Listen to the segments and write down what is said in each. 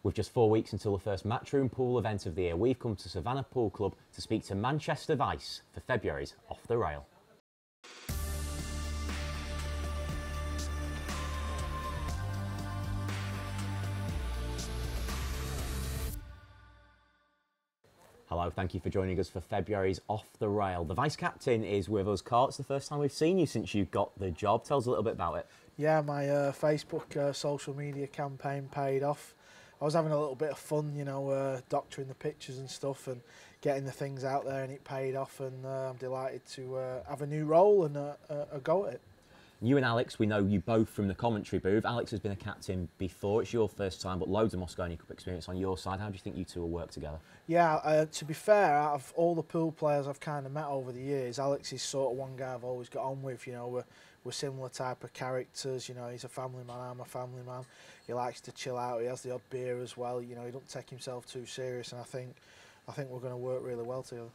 With just 4 weeks until the first Matchroom pool event of the year, we've come to Savannah Pool Club to speak to Manchester Vice for February's Off the Rail. Hello, thank you for joining us for February's Off the Rail. The Vice Captain is with us. Karl, it's the first time we've seen you since you got the job. Tell us a little bit about it. Yeah, my Facebook social media campaign paid off. I was having a little bit of fun, you know, doctoring the pictures and stuff and getting the things out there, and it paid off, and I'm delighted to have a new role and a go at it. You and Alex, we know you both from the commentary booth. Alex has been a captain before. It's your first time, but loads of Mosconi Cup experience on your side. How do you think you two will work together? Yeah, to be fair, out of all the pool players I've kind of met over the years, Alex is sort of one guy I've always got on with. You know, we're similar type of characters. You know, he's a family man, I'm a family man. He likes to chill out. He has the odd beer as well. You know, he don't take himself too serious, and I think we're going to work really well together.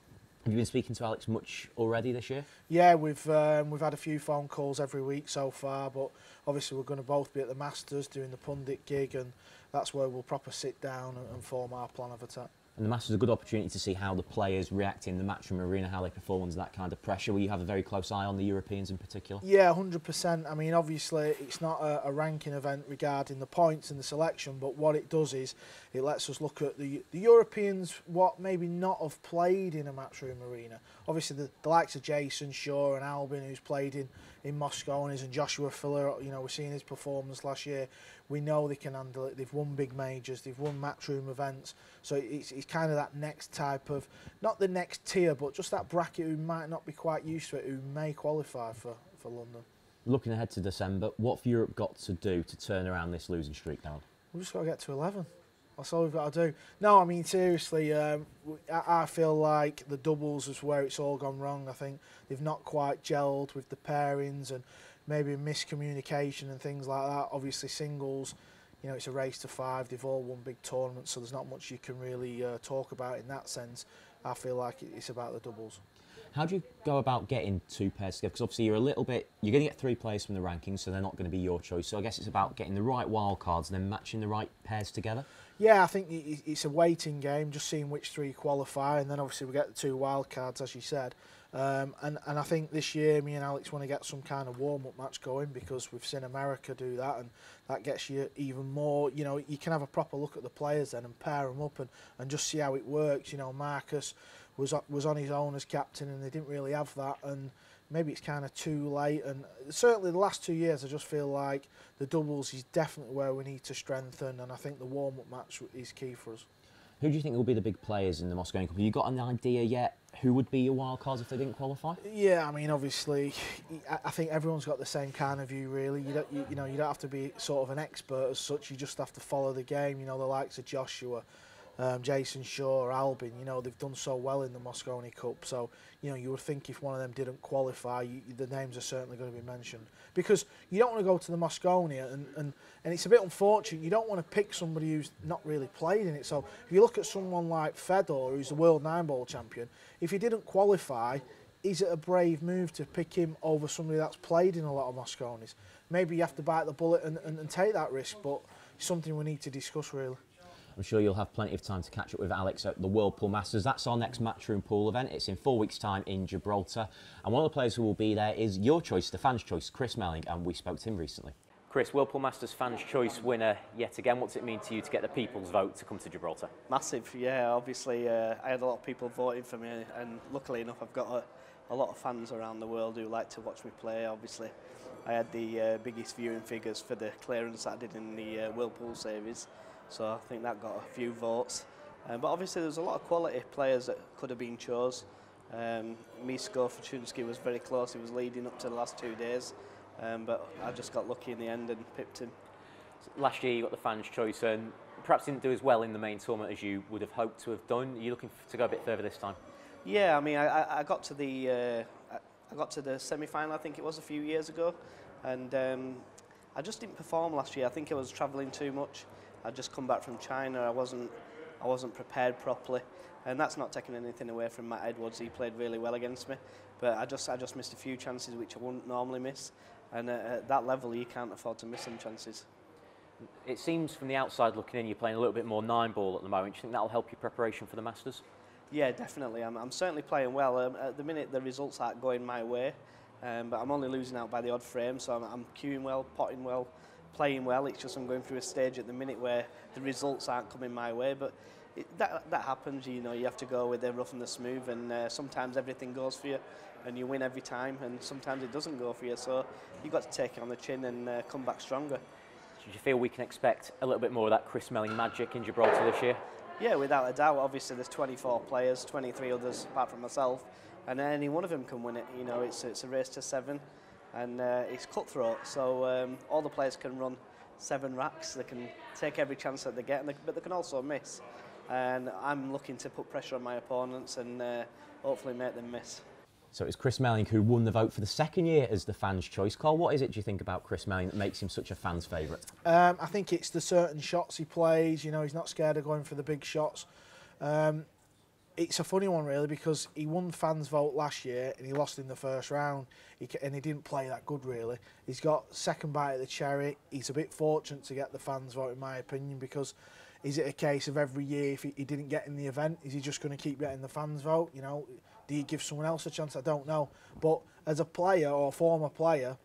Have you been speaking to Alex much already this year? Yeah, we've had a few phone calls every week so far, but obviously we're going to both be at the Masters doing the pundit gig, and that's where we'll proper sit down and form our plan of attack. And the Masters is a good opportunity to see how the players react in the Matchroom arena, how they perform under that kind of pressure. Will you have a very close eye on the Europeans in particular? Yeah, 100%. I mean, obviously, it's not a ranking event regarding the points and the selection, but what it does is it lets us look at the Europeans, what maybe not have played in a Matchroom arena. Obviously, the likes of Jason Shaw and Albin, who's played in Mosconi, and Joshua Fuller, you know, we're seeing his performance last year. We know they can handle it. They've won big majors. They've won Matchroom events. So it's kind of that next type of, not the next tier, but just that bracket who might not be quite used to it, who may qualify for London. Looking ahead to December, what have Europe got to do to turn around this losing streak down? We've just got to get to 11. That's all we've got to do. No, I mean, seriously, I feel like the doubles is where it's all gone wrong. I think they've not quite gelled with the pairings and maybe miscommunication and things like that. Obviously, singles, you know, it's a race to 5. They've all won big tournaments, so there's not much you can really talk about in that sense. I feel like it's about the doubles. How do you go about getting 2 pairs together? Because obviously you're going to get 3 players from the rankings, so they're not going to be your choice. So I guess it's about getting the right wild cards and then matching the right pairs together. Yeah, I think it's a waiting game, just seeing which 3 qualify, and then obviously we get the 2 wild cards, as you said. And I think this year me and Alex want to get some kind of warm-up match going, because we've seen America do that, and that gets you even more, you know, you can have a proper look at the players then and pair them up and just see how it works. You know, Marcus was on his own as captain, and they didn't really have that, and maybe it's kind of too late. And certainly the last 2 years I just feel like the doubles is definitely where we need to strengthen, and I think the warm-up match is key for us. Who do you think will be the big players in the Mosconi Cup? Have you got an idea yet who would be your wild cards if they didn't qualify? Yeah, I mean, obviously, I think everyone's got the same kind of view, really. You don't have to be sort of an expert as such. You just have to follow the game. You know, the likes of Joshua, Jason Shaw, Albin, you know, they've done so well in the Mosconi Cup. So, you know, you would think if one of them didn't qualify, the names are certainly going to be mentioned. Because you don't want to go to the Mosconi, and it's a bit unfortunate. You don't want to pick somebody who's not really played in it. So if you look at someone like Fedor, who's the world 9-ball champion, if he didn't qualify, is it a brave move to pick him over somebody that's played in a lot of Mosconis? Maybe you have to bite the bullet and take that risk, but it's something we need to discuss, really. I'm sure you'll have plenty of time to catch up with Alex at the World Pool Masters. That's our next Matchroom pool event. It's in 4 weeks' time in Gibraltar. And one of the players who will be there is your choice, the fans' choice, Chris Malley, and we spoke to him recently. Chris, World Pool Masters fans' choice winner yet again. What's it mean to you to get the people's vote to come to Gibraltar? Massive, yeah. Obviously, I had a lot of people voting for me, and luckily enough, I've got a lot of fans around the world who like to watch me play. Obviously, I had the biggest viewing figures for the clearance that I did in the World Pool Series. So I think that got a few votes. But obviously there's a lot of quality players that could have been chose. Misko Fortunski was very close. He was leading up to the last 2 days. But I just got lucky in the end and pipped him. Last year you got the fans' choice and perhaps didn't do as well in the main tournament as you would have hoped to have done. Are you looking to go a bit further this time? Yeah, I mean, I got to the semi-final, I think it was, a few years ago. And I just didn't perform last year. I think I was travelling too much. I'd just come back from China. I wasn't prepared properly, and that's not taking anything away from Matt Edwards. He played really well against me, but I just missed a few chances which I wouldn't normally miss, and at that level you can't afford to miss some chances. It seems from the outside looking in, you're playing a little bit more 9-ball at the moment. Do you think that'll help your preparation for the Masters? Yeah, definitely. I'm certainly playing well. At the minute, the results aren't going my way, but I'm only losing out by the odd frame, so I'm cueing well, potting well, playing well. It's just I'm going through a stage at the minute where the results aren't coming my way, but that happens. You know, you have to go with the rough and the smooth, and sometimes everything goes for you, and you win every time, and sometimes it doesn't go for you. So you've got to take it on the chin and come back stronger. Do you feel we can expect a little bit more of that Chris Melling magic in Gibraltar this year? Yeah, without a doubt. Obviously, there's 24 players, 23 others apart from myself, and any one of them can win it. You know, it's a race to 7, and it's cutthroat. So all the players can run 7 racks. They can take every chance that they get, but they can also miss. And I'm looking to put pressure on my opponents and hopefully make them miss. So it's Chris Melling who won the vote for the 2nd year as the fans' choice. Karl, what is it, do you think, about Chris Melling that makes him such a fan's favourite? I think it's the certain shots he plays. You know, he's not scared of going for the big shots. It's a funny one, really, because he won fans' vote last year and he lost in the first round. And he didn't play that good, really. He's got second bite of the cherry. He's a bit fortunate to get the fans' vote, in my opinion, because is it a case of every year, if he didn't get in the event, is he just going to keep getting the fans' vote? You know, do you give someone else a chance? I don't know. But as a player or former player,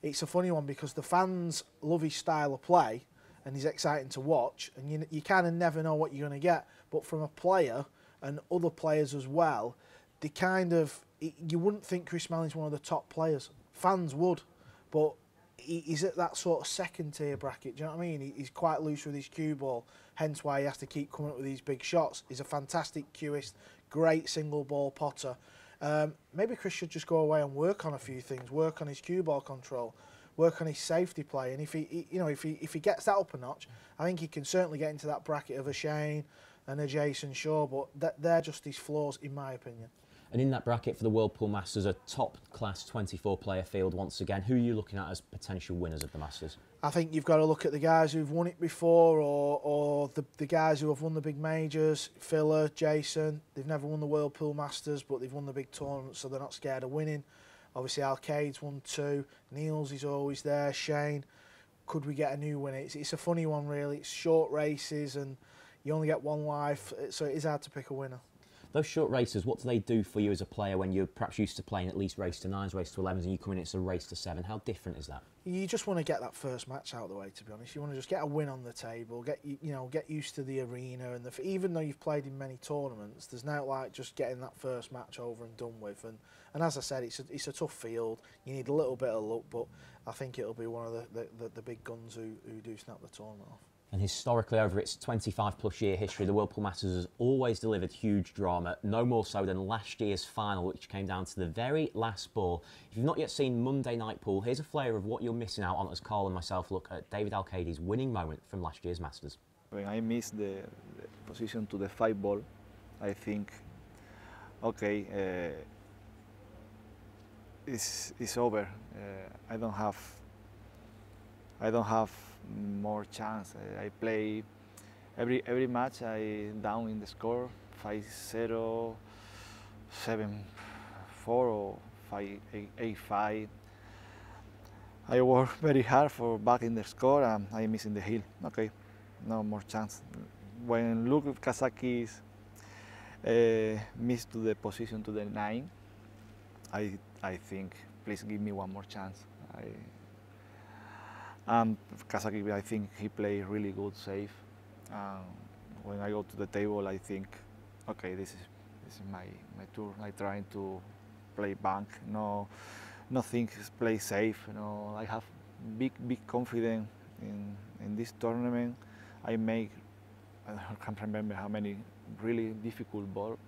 it's a funny one because the fans love his style of play and he's exciting to watch, and you kind of never know what you're going to get. But from a player and other players as well, they kind of, you wouldn't think Chris Melling's one of the top players. Fans would, but he's at that sort of second tier bracket. Do you know what I mean? He's quite loose with his cue ball, hence why he has to keep coming up with these big shots. He's a fantastic cueist, great single ball potter. Maybe Chris should just go away and work on a few things, work on his cue ball control, work on his safety play, and if he gets that up a notch, I think he can certainly get into that bracket of a Shane and a Jason Shaw. But they're just his flaws, in my opinion. And in that bracket for the World Pool Masters, a top-class 24-player field once again. Who are you looking at as potential winners of the Masters? I think you've got to look at the guys who've won it before, or the guys who have won the big majors. Filler, Jason, they've never won the World Pool Masters, but they've won the big tournaments, so they're not scared of winning. Obviously, Arkady's won 2. Niels is always there. Shane, could we get a new winner? It's a funny one, really. It's short races, and you only get one life, so it is hard to pick a winner. Those short races, what do they do for you as a player when you're perhaps used to playing at least race to 9s, race to 11s, and you come in, it's a race to 7? How different is that? You just want to get that first match out of the way, to be honest. You want to just get a win on the table, get used to the arena, and even though you've played in many tournaments, there's no like just getting that first match over and done with. And as I said, it's a tough field. You need a little bit of luck, but I think it'll be one of the big guns who do snap the tournament off. And historically, over its 25-plus year history, the World Pool Masters has always delivered huge drama, no more so than last year's final, which came down to the very last ball. If you've not yet seen Monday Night Pool, here's a flavour of what you're missing out on as Karl and myself look at David Arkady's winning moment from last year's Masters. When I missed the position to the 5 ball, I think, okay, it's over. I don't have more chance. I play every match. I down in the score 5-0, 7-4 or 5-8-5. I work very hard for back in the score and I missing the hill. Okay, no more chance. When look at Kazaki's missed to the position to the 9, I think please give me one more chance. Kazaki, I think he played really good save. When I go to the table, I think, okay, this is my tour. I trying to play bank, nothing play safe. I have big confidence in this tournament. I can't remember how many really difficult balls.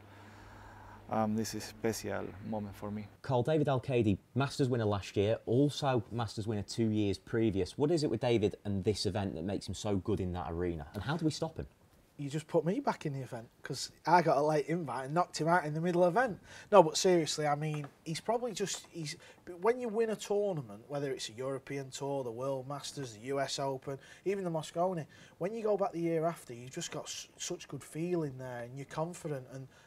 This is a special moment for me. Karl, David Arkady, Masters winner last year, also Masters winner 2 years previous. What is it with David and this event that makes him so good in that arena? And how do we stop him? You just put me back in the event because I got a late invite and knocked him out in the middle event. No, but seriously, I mean, when you win a tournament, whether it's a European Tour, the World Masters, the US Open, even the Mosconi, when you go back the year after, you've just got such good feeling there and you're confident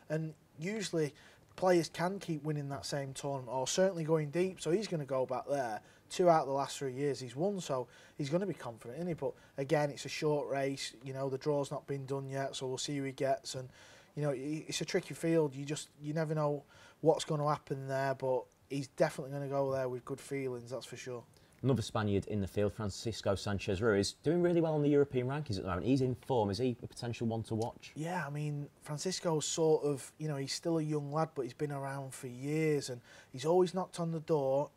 and usually players can keep winning that same tournament or certainly going deep, so he's going to go back there 2 out of the last 3 years he's won, so he's going to be confident, isn't he? But again, it's a short race. You know, the draw's not been done yet, so we'll see who he gets. And you know, it's a tricky field. You never know what's going to happen there, but he's definitely going to go there with good feelings, that's for sure. Another Spaniard in the field, Francisco Sanchez-Ruiz, doing really well on the European rankings at the moment. He's in form. Is he a potential one to watch? Yeah, I mean, Francisco's sort of, you know, he's still a young lad, but he's been around for years, and he's always knocked on the door.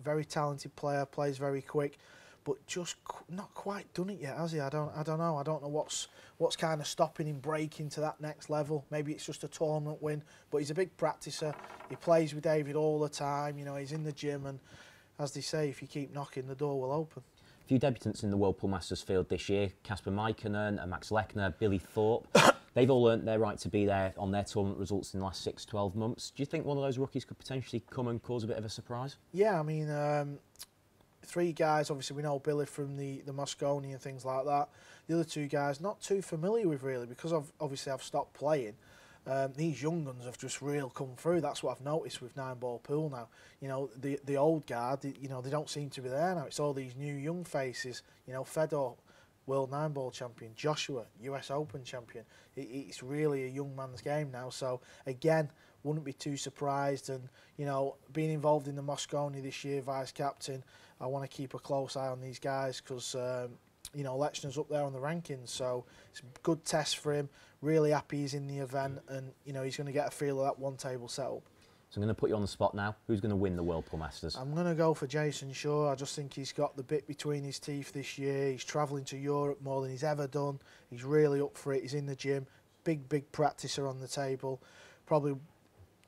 Very talented player, plays very quick, but just not quite done it yet, has he? I don't know. I don't know what's kind of stopping him breaking to that next level. Maybe it's just a tournament win, but he's a big practicer. He plays with David all the time. You know, he's in the gym, and as they say, if you keep knocking, the door will open. A few debutants in the World Pool Masters field this year: Casper Meikkinen, Max Lechner, Billy Thorpe. They've all earned their right to be there on their tournament results in the last 6-12 months. Do you think one of those rookies could potentially come and cause a bit of a surprise? Yeah, I mean, 3 guys, obviously we know Billy from the Mosconi and things like that. The other 2 guys, not too familiar with really, because obviously I've stopped playing. These young guns have just real come through. That's what I've noticed with 9-ball pool now. You know, the old guard, you know, they don't seem to be there now. It's all these new young faces. You know, Fedor, World 9-ball champion, Joshua, US Open champion. It's really a young man's game now. So again, wouldn't be too surprised. And you know, being involved in the Mosconi this year, vice captain, I want to keep a close eye on these guys because you know, Lechner's up there on the rankings, so it's a good test for him. Really happy he's in the event, and you know, he's going to get a feel of that one table setup. So I'm going to put you on the spot now. Who's going to win the World Pool Masters? I'm going to go for Jason Shaw. I just think he's got the bit between his teeth this year. He's travelling to Europe more than he's ever done. He's really up for it. He's in the gym. Big practicer on the table. Probably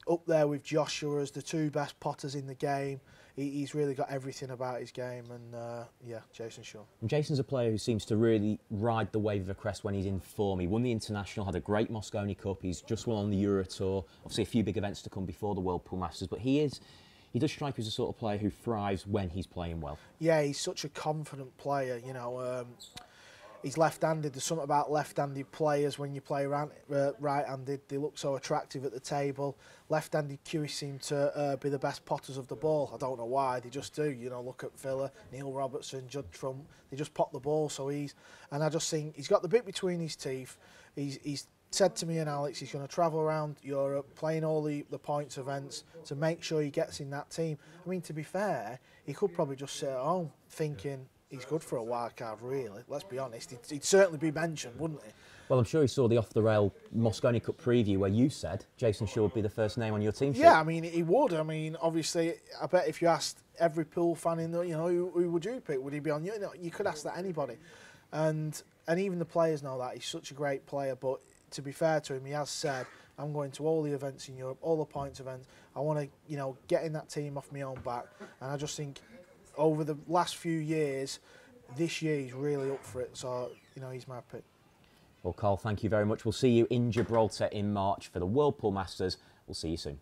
up there with Joshua as the 2 best potters in the game. He's really got everything about his game, and yeah, Jason Shaw. And Jason's a player who seems to really ride the wave of a crest when he's in form. He won the International, had a great Mosconi Cup, he's just won on the Euro Tour. Obviously a few big events to come before the World Pool Masters, but he does strike you as a sort of player who thrives when he's playing well. Yeah, he's such a confident player, you know. He's left-handed. There's something about left-handed players when you play right-handed. They look so attractive at the table. Left-handed cues seem to be the best potters of the ball. I don't know why. They just do. You know, look at Villa, Neil Robertson, Judd Trump. They just pot the ball. And I just think he's got the bit between his teeth. He's said to me and Alex he's going to travel around Europe, playing all the points events to make sure he gets in that team. I mean, to be fair, he could probably just sit at home thinking, he's good for a wild card, really. Let's be honest. He'd certainly be mentioned, wouldn't he? Well, I'm sure he saw the off-the-rail Mosconi Cup preview where you said Jason Shaw would be the first name on your team sheet. Yeah, I mean, he would. I mean, obviously, I bet if you asked every pool fan in the, you know, who would you pick? Would he be on you? You could ask that anybody. And even the players know that. He's such a great player. But to be fair to him, he has said, I'm going to all the events in Europe, all the points events. I want to, you know, get in that team off my own back. And I just think over the last few years, this year he's really up for it, so you know, he's my pick. Well, Karl, thank you very much. We'll see you in Gibraltar in March for the World Pool Masters. We'll see you soon.